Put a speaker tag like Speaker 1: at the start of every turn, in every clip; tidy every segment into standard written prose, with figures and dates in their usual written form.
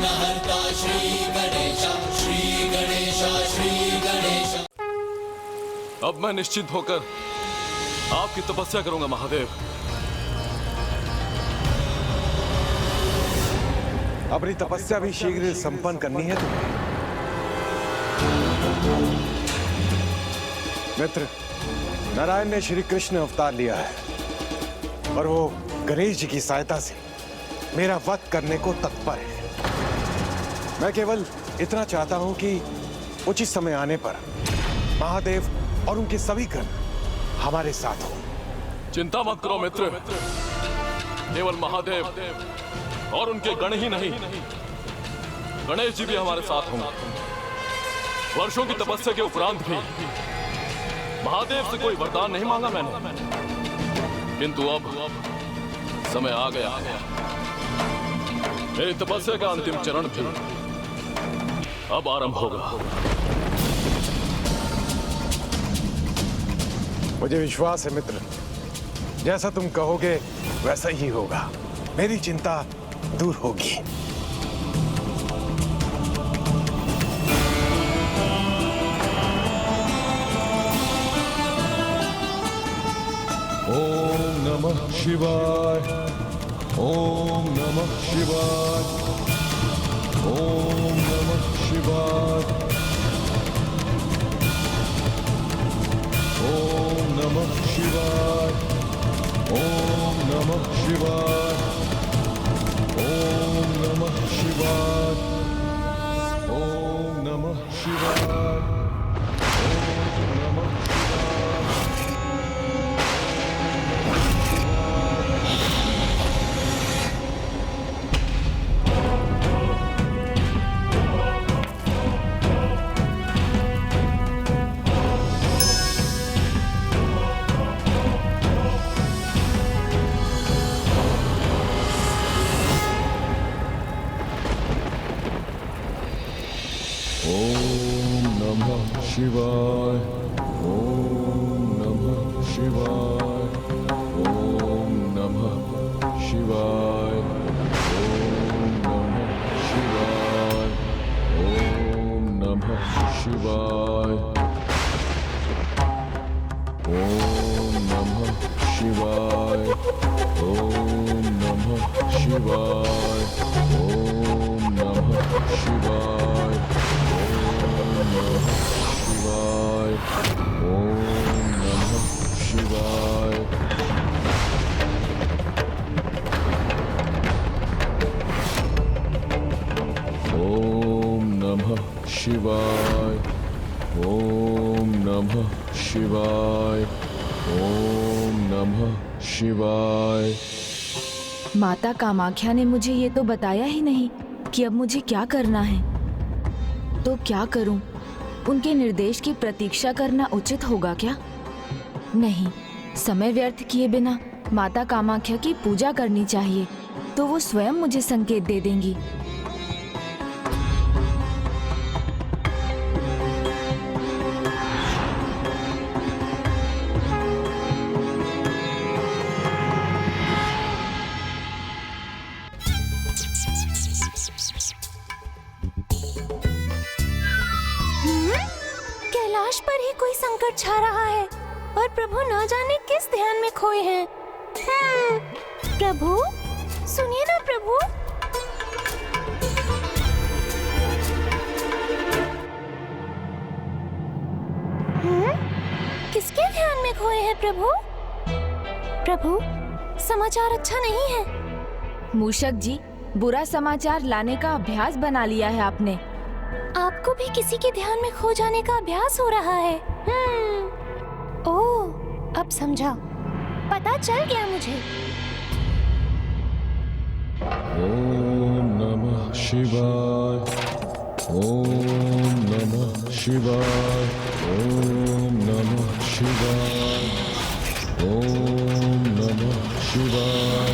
Speaker 1: विघ्नहर्ता श्री गणेश, श्री गणेश, श्री गणेश।
Speaker 2: अब मैं निश्चिंत होकर आपकी तपस्या करूंगा महादेव।
Speaker 3: अपनी तपस्या भी शीघ्र संपन्न करनी है तुम्हें। मित्र, नारायण ने श्री कृष्ण अवतार लिया है और वो गणेश जी की सहायता से मेरा वध करने को तत्पर है। मैं केवल इतना चाहता हूं कि उचित समय आने पर महादेव और उनके सभी गण हमारे साथ हो।
Speaker 2: चिंता मत करो मित्र, केवल महादेव और उनके गण ही नहीं, गणेश जी भी हमारे साथ होंगे। वर्षों की तपस्या के उपरांत भी महादेव से कोई वरदान नहीं मांगा मैंने, किंतु अब समय आ गया है। मेरी तपस्या का अंतिम चरण भी अब आरंभ होगा।
Speaker 3: मुझे विश्वास है मित्र, जैसा तुम कहोगे वैसा ही होगा। मेरी चिंता दूर होगी।
Speaker 4: ओम नमः शिवाय, ओम नमः शिवाय, ओम नमः शिवाय, ओम नमः शिवाय, ओम नमः शिवाय, ओम नमः शिवाय, ओम नमः शिवाय, ओम नमः शिवाय, ओम नमः शिवाय, ओम नमः शिवाय, ओम नमः शिवाय, ओम नमः शिवाय, ओम नमः शिवाय, ओम नमः शिवाय, ओम नमः शिवाय, ओम नमः शिवाय। ओम नमः शिवाय, ओम नमः शिवाय, ओम नमः शिवाय।
Speaker 5: माता कामाख्या ने मुझे ये तो बताया ही नहीं कि अब मुझे क्या करना है। तो क्या करूं? उनके निर्देश की प्रतीक्षा करना उचित होगा क्या? नहीं, समय व्यर्थ किए बिना माता कामाख्या की पूजा करनी चाहिए, तो वो स्वयं मुझे संकेत दे देंगी।
Speaker 6: कैलाश पर ही कोई संकट छा रहा है और प्रभु ना जाने किस ध्यान में खोए हैं। प्रभु, सुनिए ना प्रभु। किसके ध्यान में खोए हैं प्रभु? प्रभु, समाचार अच्छा नहीं है।
Speaker 5: मूषक जी, बुरा समाचार लाने का अभ्यास बना लिया है आपने।
Speaker 6: आपको भी किसी के ध्यान में खो जाने का अभ्यास हो रहा है। ओह, अब समझा, पता चल गया मुझे।
Speaker 4: ओम नमः शिवाय, ओम नमः शिवाय, ओम नमः शिवाय, ओम नमः शिवाय।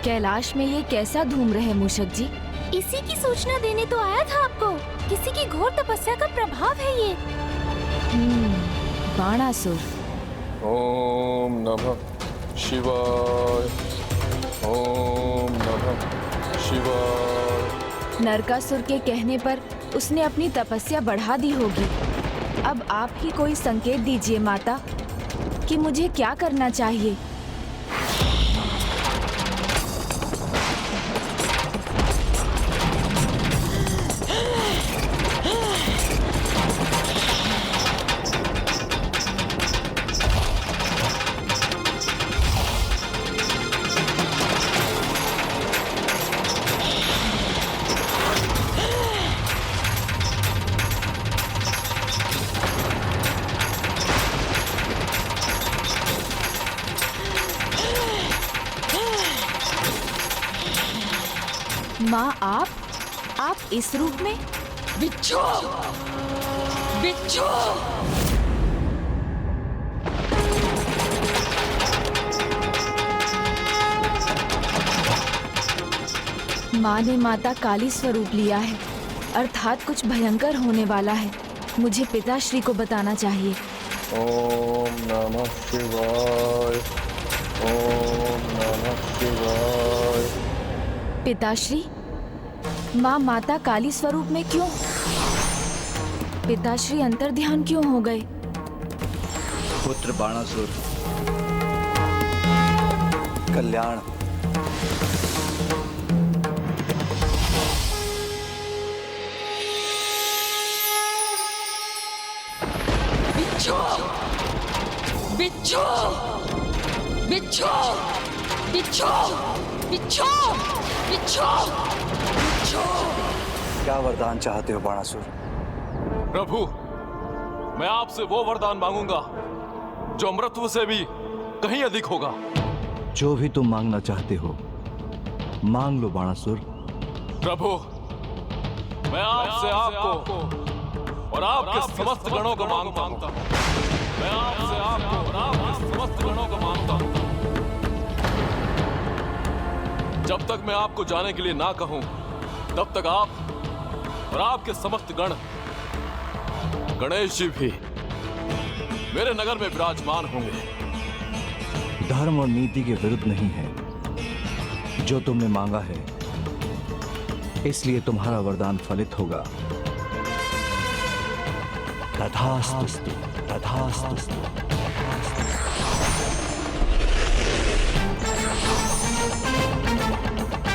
Speaker 5: कैलाश में ये कैसा धूम रहे मूषक जी?
Speaker 6: इसी की सूचना देने तो आया था आपको। किसी की घोर तपस्या का प्रभाव है ये।
Speaker 5: बाणासुर।
Speaker 4: ओम नमः शिवाय। ओम नमः शिवाय।
Speaker 5: नरकासुर के कहने पर उसने अपनी तपस्या बढ़ा दी होगी। अब आप ही कोई संकेत दीजिए माता कि मुझे क्या करना चाहिए। माँ आप इस रूप में?
Speaker 7: बिच्छू! बिच्छू!
Speaker 5: माँ ने माता काली स्वरूप लिया है, अर्थात कुछ भयंकर होने वाला है। मुझे पिताश्री को बताना चाहिए।
Speaker 4: ओम नमः शिवाय। ओम नमः शिवाय।
Speaker 5: पिताश्री, माँ माता काली स्वरूप में क्यों? पिताश्री अंतर्ध्यान क्यों हो गए?
Speaker 8: पुत्र बाणासुर, कल्याण।
Speaker 7: बिच्छू! बिच्छू! बिच्छू! बिच्छू! बिच्छू! बिच्छू! बिच्छू!
Speaker 8: क्या वरदान चाहते हो बाणासुर?
Speaker 2: प्रभु, मैं आपसे वो वरदान मांगूंगा जो अमृतत्व से भी कहीं अधिक होगा।
Speaker 8: जो भी तुम मांगना चाहते हो मांग लो बाणासुर।
Speaker 2: प्रभु, मैं आपसे आपको और आपके समस्त गणों को मांगता हूं। मैं आपसे आपको और आपके समस्त गणों को मांगता हूं। जब तक मैं आपको जाने के लिए ना कहूं, तब तक आप और आपके समस्त गण, गणेश जी भी मेरे नगर में विराजमान होंगे।
Speaker 8: धर्म और नीति के विरुद्ध नहीं है जो तुमने मांगा है, इसलिए तुम्हारा वरदान फलित होगा। तथास्तु, तथास्तु।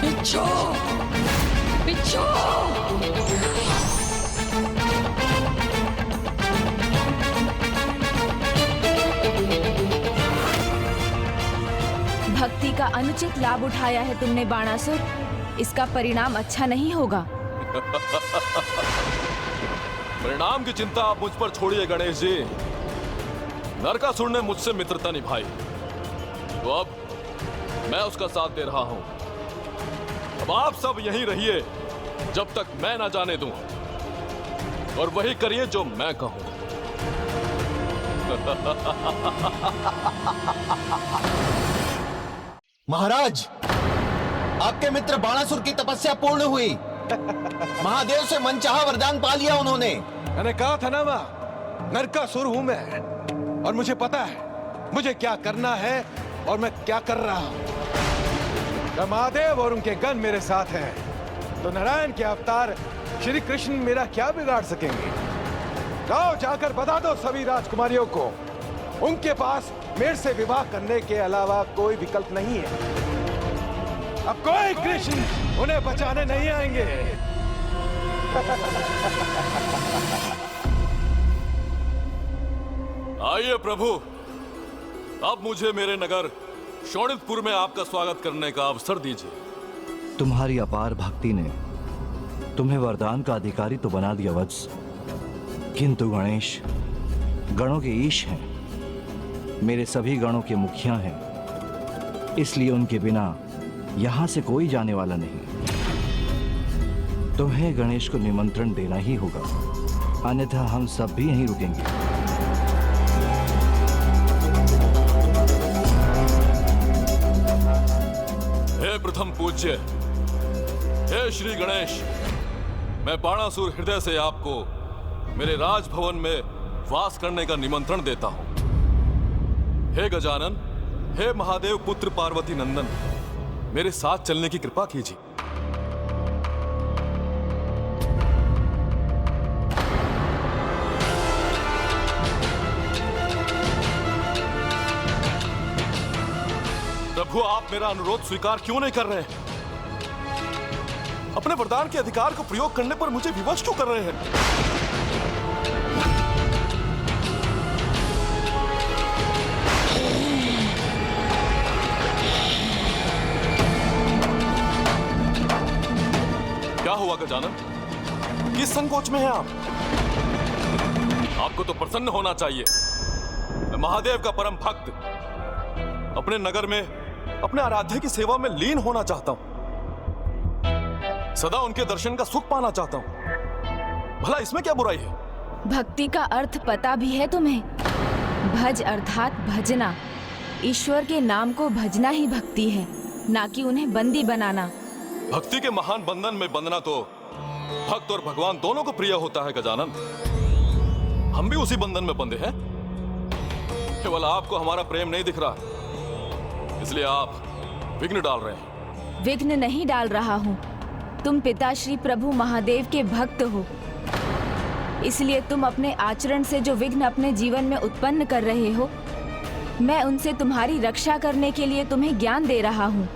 Speaker 7: बिच्छू! बिच्छू!
Speaker 5: भक्ति का अनुचित लाभ उठाया है तुमने बाणासुर। इसका परिणाम अच्छा नहीं होगा।
Speaker 2: परिणाम की चिंता आप मुझ पर छोड़िए गणेश जी। नरकासुर ने मुझसे मित्रता निभाई, तो अब मैं उसका साथ दे रहा हूं। अब आप सब यहीं रहिए जब तक मैं ना जाने दूं, और वही करिए जो मैं कहूं।
Speaker 9: महाराज, आपके मित्र बाणासुर की तपस्या पूर्ण हुई। महादेव से मनचाहा वरदान पा लिया उन्होंने।
Speaker 3: मैंने कहा था ना मां, नरकासुर हूं मैं, और मुझे पता है मुझे क्या करना है और मैं क्या कर रहा हूं। जब महादेव और उनके गण मेरे साथ हैं, तो नारायण के अवतार श्री कृष्ण मेरा क्या बिगाड़ सकेंगे। जाओ, जाकर बता दो सभी राजकुमारियों को, उनके पास मेरे से विवाह करने के अलावा कोई विकल्प नहीं है। अब कोई कृष्ण उन्हें बचाने नहीं आएंगे।
Speaker 2: आइए प्रभु, अब मुझे मेरे नगर शोणितपुर में आपका स्वागत करने का अवसर दीजिए।
Speaker 8: तुम्हारी अपार भक्ति ने तुम्हें वरदान का अधिकारी तो बना दिया वत्स, किंतु गणेश गणों के ईश हैं, मेरे सभी गणों के मुखिया हैं, इसलिए उनके बिना यहां से कोई जाने वाला नहीं। तुम्हें गणेश को निमंत्रण देना ही होगा, अन्यथा हम सब भी यहीं रुकेंगे।
Speaker 2: हे प्रथम पूज्य, हे श्री गणेश, मैं बाणासुर हृदय से आपको मेरे राजभवन में वास करने का निमंत्रण देता हूं। हे गजानन, हे महादेव पुत्र पार्वती नंदन, मेरे साथ चलने की कृपा कीजिए। प्रभु, आप मेरा अनुरोध स्वीकार क्यों नहीं कर रहे हैं? अपने वरदान के अधिकार को प्रयोग करने पर मुझे विवश क्यों कर रहे हैं? क्या हुआ गजानन? किस संकोच में हैं आप? आपको तो प्रसन्न होना चाहिए। मैं महादेव का परम भक्त अपने नगर में अपने आराध्य की सेवा में लीन होना चाहता हूं। सदा उनके दर्शन का सुख पाना चाहता हूं। भला इसमें क्या बुराई है?
Speaker 5: भक्ति का अर्थ पता भी है तुम्हें? भज अर्थात भजना। ईश्वर के नाम को भजना ही भक्ति है, ना कि उन्हें बंदी बनाना।
Speaker 2: भक्ति के महान बंधन में बंधना तो भक्त और भगवान दोनों को प्रिय होता है गजानन। हम भी उसी बंधन में बंधे हैं। केवल आपको हमारा प्रेम नहीं दिख रहा, इसलिए आप विघ्न डाल रहे हैं।
Speaker 5: विघ्न नहीं डाल रहा हूँ। तुम पिता श्री प्रभु महादेव के भक्त हो, इसलिए तुम अपने आचरण से जो विघ्न अपने जीवन में उत्पन्न कर रहे हो, मैं उनसे तुम्हारी रक्षा करने के लिए तुम्हें ज्ञान दे रहा हूँ।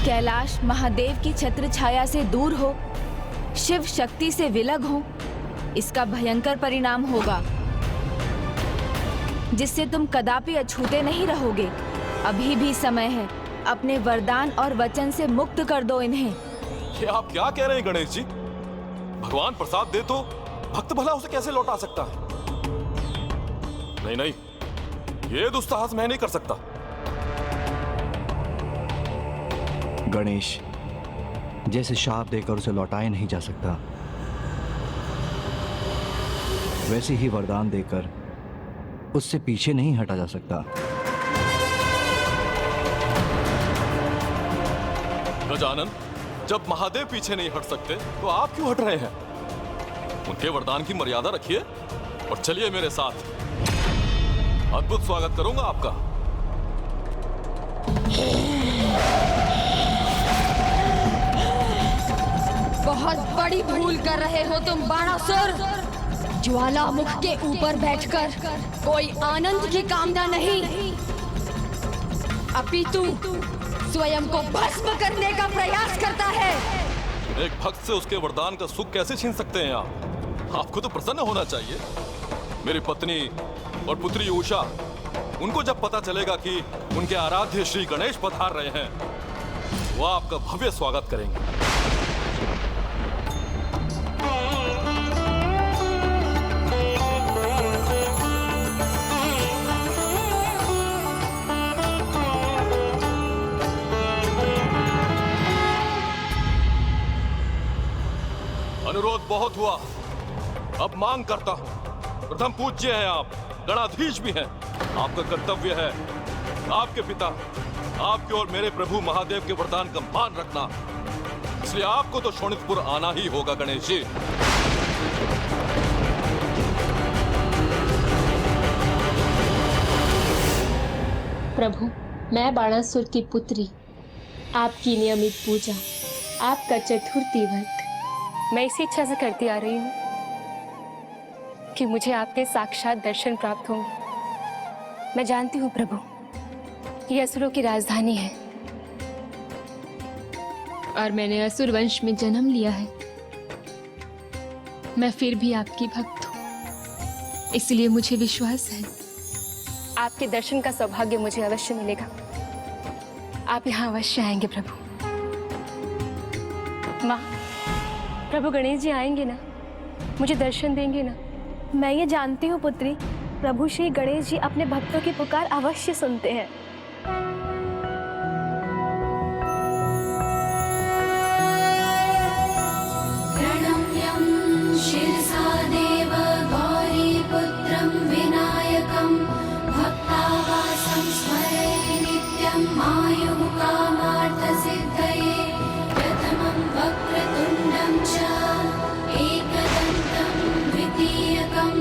Speaker 5: कैलाश महादेव की छत्र छाया से दूर हो, शिव शक्ति से विलग हो, इसका भयंकर परिणाम होगा, जिससे तुम कदापि अछूते नहीं रहोगे। अभी भी समय है, अपने वरदान और वचन से मुक्त कर दो इन्हें।
Speaker 2: ये आप क्या कह रहे हैं गणेश जी? भगवान प्रसाद दे तो भक्त भला उसे कैसे लौटा सकता है? नहीं नहीं, ये दुस्साहस मैं नहीं कर सकता।
Speaker 8: गणेश, जैसे शाप देकर उसे लौटाया नहीं जा सकता, वैसे ही वरदान देकर उससे पीछे नहीं हटा जा सकता।
Speaker 2: गजानन, जब महादेव पीछे नहीं हट सकते तो आप क्यों हट रहे हैं? उनके वरदान की मर्यादा रखिए और चलिए मेरे साथ। अद्भुत स्वागत करूंगा आपका।
Speaker 7: बहुत बड़ी भूल कर रहे हो तुम बाणासुर। ज्वालामुख के ऊपर बैठकर कोई आनंद की कामना नहीं, अपितु स्वयं को भस्म करने का प्रयास करता है।
Speaker 2: एक भक्त से उसके वरदान का सुख कैसे छीन सकते हैं आप? आपको तो प्रसन्न होना चाहिए। मेरी पत्नी और पुत्री उषा, उनको जब पता चलेगा कि उनके आराध्य श्री गणेश पधार रहे हैं, वो आपका भव्य स्वागत करेंगे। अनुरोध बहुत हुआ, अब मांग करता हूं। प्रथम पूज्य हैं आप, गणाधीश भी हैं। आपका कर्तव्य है आपके पिता, आपके और मेरे प्रभु महादेव के वरदान का मान रखना। इसलिए आपको तो शोणितपुर आना ही होगा गणेश जी।
Speaker 10: प्रभु, मैं बाणासुर की पुत्री, आपकी नियमित पूजा, आपका चतुर्थी व्रत मैं इसी इच्छा से करती आ रही हूँ कि मुझे आपके साक्षात दर्शन प्राप्त होंगे। मैं जानती हूँ प्रभु, ये असुरों की राजधानी है और मैंने असुर वंश में जन्म लिया है। मैं फिर भी आपकी भक्त हूँ, इसलिए मुझे विश्वास है आपके दर्शन का सौभाग्य मुझे अवश्य मिलेगा। आप यहाँ अवश्य आएंगे प्रभु। माँ, प्रभु गणेश जी आएंगे ना? मुझे दर्शन देंगे ना?
Speaker 6: मैं ये जानती हूँ पुत्री, प्रभु श्री गणेश जी अपने भक्तों की पुकार अवश्य सुनते हैं।
Speaker 11: प्रणम्यं शिरसा देव गौरीपुत्रं विनायकं भक्तावासं स्मरे नित्यं मायुः कामार्थसिद्धये प्रथमं वक्रतुण्डं च एकदन्तं द्वितीयकं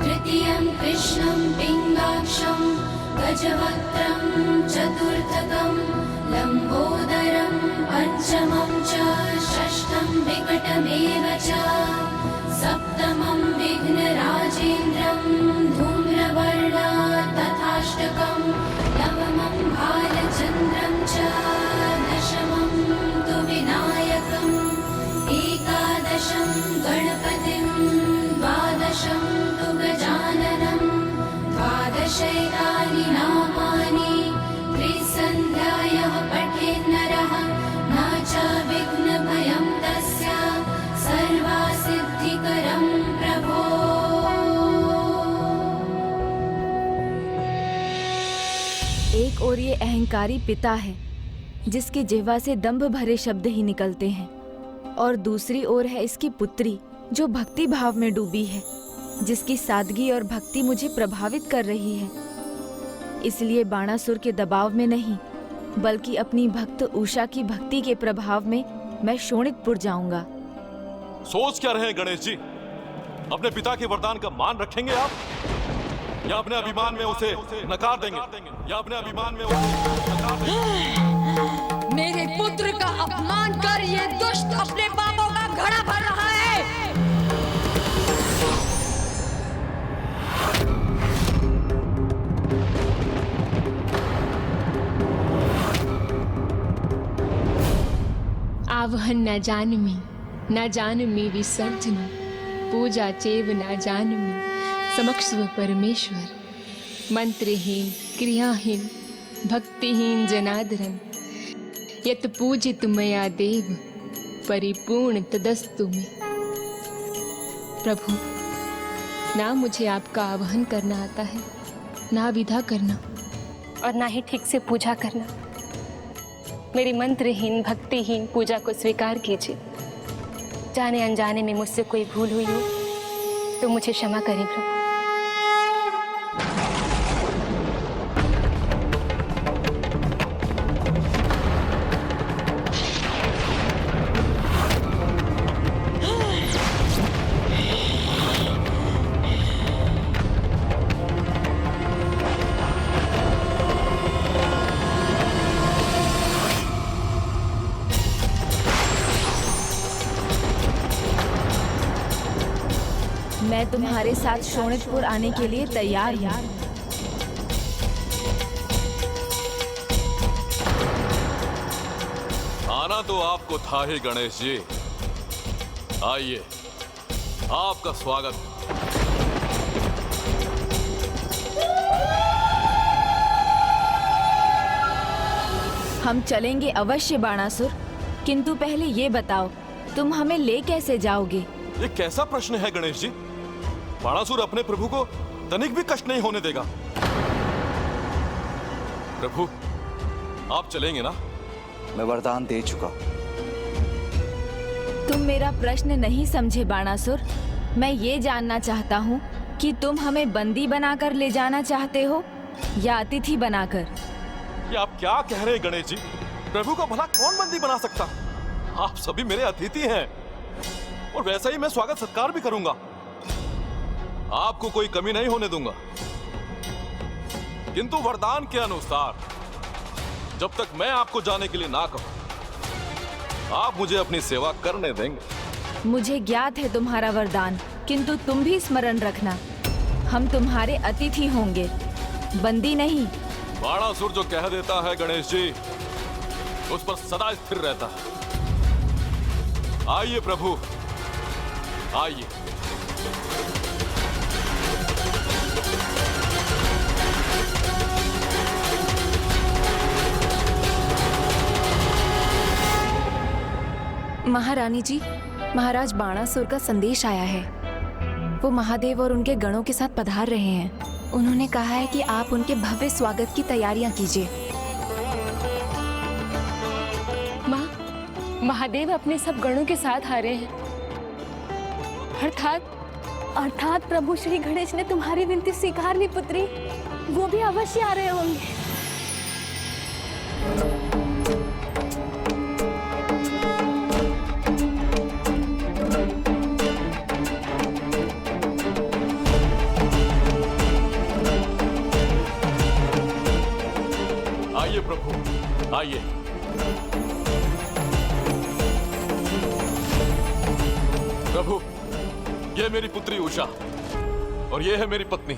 Speaker 11: तृतीयं कृष्णं पिङ्गाक्षं गजवक्त्रं चतुर्थकं लम्बोदरं पञ्चमं च षष्ठं विकटमेव च सप्तमं विघ्नराजेन्द्रं धूम्रवर्णा तथाष्टकं नवमं भालचन्द्रं च दशमं तु विनायकम् एकादशं गणपतिं द्वादशं तु गजाननं द्वादशैतानि नामानि त्रिसन्ध्यायाः पठेन्नरः न च विघ्नभयं तस्य सर्वसिद्धिकरं प्रभो।
Speaker 5: एक ओर ये अहंकारी पिता है जिसके जिह्वा से दंभ भरे शब्द ही निकलते हैं, और दूसरी ओर है इसकी पुत्री जो भक्ति भाव में डूबी है, जिसकी सादगी और भक्ति मुझे प्रभावित कर रही है। इसलिए बाणासुर के दबाव में नहीं बल्कि अपनी भक्त उषा की भक्ति के प्रभाव में मैं शोणितपुर जाऊंगा।
Speaker 2: सोच क्या रहे हैं गणेश जी? अपने पिता के वरदान का मान रखेंगे आप, या अपने अभिमान में उसे नकार देंगे?
Speaker 7: मेरे पुत्र का अपमान कर ये दुष्ट अपने पापों का घड़ा भर रहा है।
Speaker 10: आवहन न जानमी विसर्जन, पूजा चेव न जानमी समक्ष परमेश्वर, मंत्रहीन क्रियाहीन भक्तिहीन जनादरन, यत पूजित मया देव परिपूर्ण तदस्तु में। प्रभु, ना मुझे आपका आवाहन करना आता है, ना विधा करना,
Speaker 6: और ना ही ठीक से पूजा करना। मेरी मंत्रहीन भक्तिहीन पूजा को स्वीकार कीजिए। जाने अनजाने में मुझसे कोई भूल हुई हो तो मुझे क्षमा करें प्रभु।
Speaker 5: मैं तुम्हारे साथ शोणितपुर आने के लिए तैयार हूँ।
Speaker 2: आना तो आपको था ही गणेश जी। आइए, आपका स्वागत।
Speaker 5: हम चलेंगे अवश्य बाणासुर, किंतु पहले ये बताओ तुम हमें ले कैसे जाओगे?
Speaker 2: ये कैसा प्रश्न है गणेश जी? बाणासुर अपने प्रभु को तनिक भी कष्ट नहीं होने देगा। प्रभु, आप चलेंगे ना?
Speaker 8: मैं वरदान दे चुका।
Speaker 5: तुम मेरा प्रश्न नहीं समझे बाणासुर। मैं ये जानना चाहता हूँ कि तुम हमें बंदी बनाकर ले जाना चाहते हो या अतिथि बनाकर?
Speaker 2: ये आप क्या कह रहे हैं गणेश जी? प्रभु को भला कौन बंदी बना सकता? आप सभी मेरे अतिथि हैं और वैसा ही मैं स्वागत सत्कार भी करूंगा। आपको कोई कमी नहीं होने दूंगा, किंतु वरदान के अनुसार जब तक मैं आपको जाने के लिए ना कहूं, आप मुझे अपनी सेवा करने देंगे।
Speaker 5: मुझे ज्ञात है तुम्हारा वरदान, किंतु तुम भी स्मरण रखना, हम तुम्हारे अतिथि होंगे, बंदी नहीं।
Speaker 2: बाणासुर जो कह देता है गणेश जी, उस पर सदा स्थिर रहता है। आइए प्रभु, आइए।
Speaker 12: महारानी जी, महाराज बाणासुर का संदेश आया है। वो महादेव और उनके गणों के साथ पधार रहे हैं। उन्होंने कहा है कि आप उनके भव्य स्वागत की तैयारियां कीजिए।
Speaker 10: माँ, महादेव अपने सब गणों के साथ आ रहे हैं।
Speaker 6: अर्थात प्रभु श्री गणेश ने तुम्हारी विनती स्वीकार ली पुत्री। वो भी अवश्य आ रहे होंगे।
Speaker 2: आइए प्रभु, आइए। प्रभु, यह मेरी पुत्री उषा और यह है मेरी पत्नी,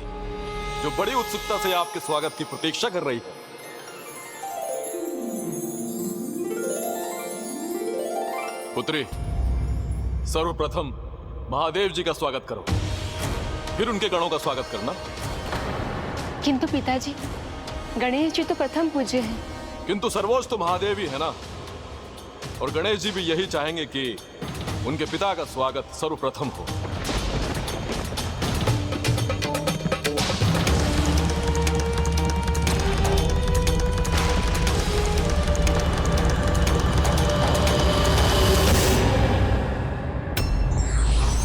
Speaker 2: जो बड़ी उत्सुकता से आपके स्वागत की प्रतीक्षा कर रही है। पुत्री, सर्वप्रथम महादेव जी का स्वागत करो, फिर उनके गणों का स्वागत करना।
Speaker 6: किंतु पिताजी, गणेश जी तो प्रथम पूज्य हैं।
Speaker 2: किंतु सर्वोच्च तो महादेव ही है ना, और गणेश जी भी यही चाहेंगे कि उनके पिता का स्वागत सर्वप्रथम हो।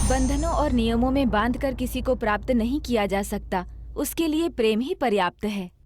Speaker 5: बंधनों और नियमों में बांधकर किसी को प्राप्त नहीं किया जा सकता, उसके लिए प्रेम ही पर्याप्त है।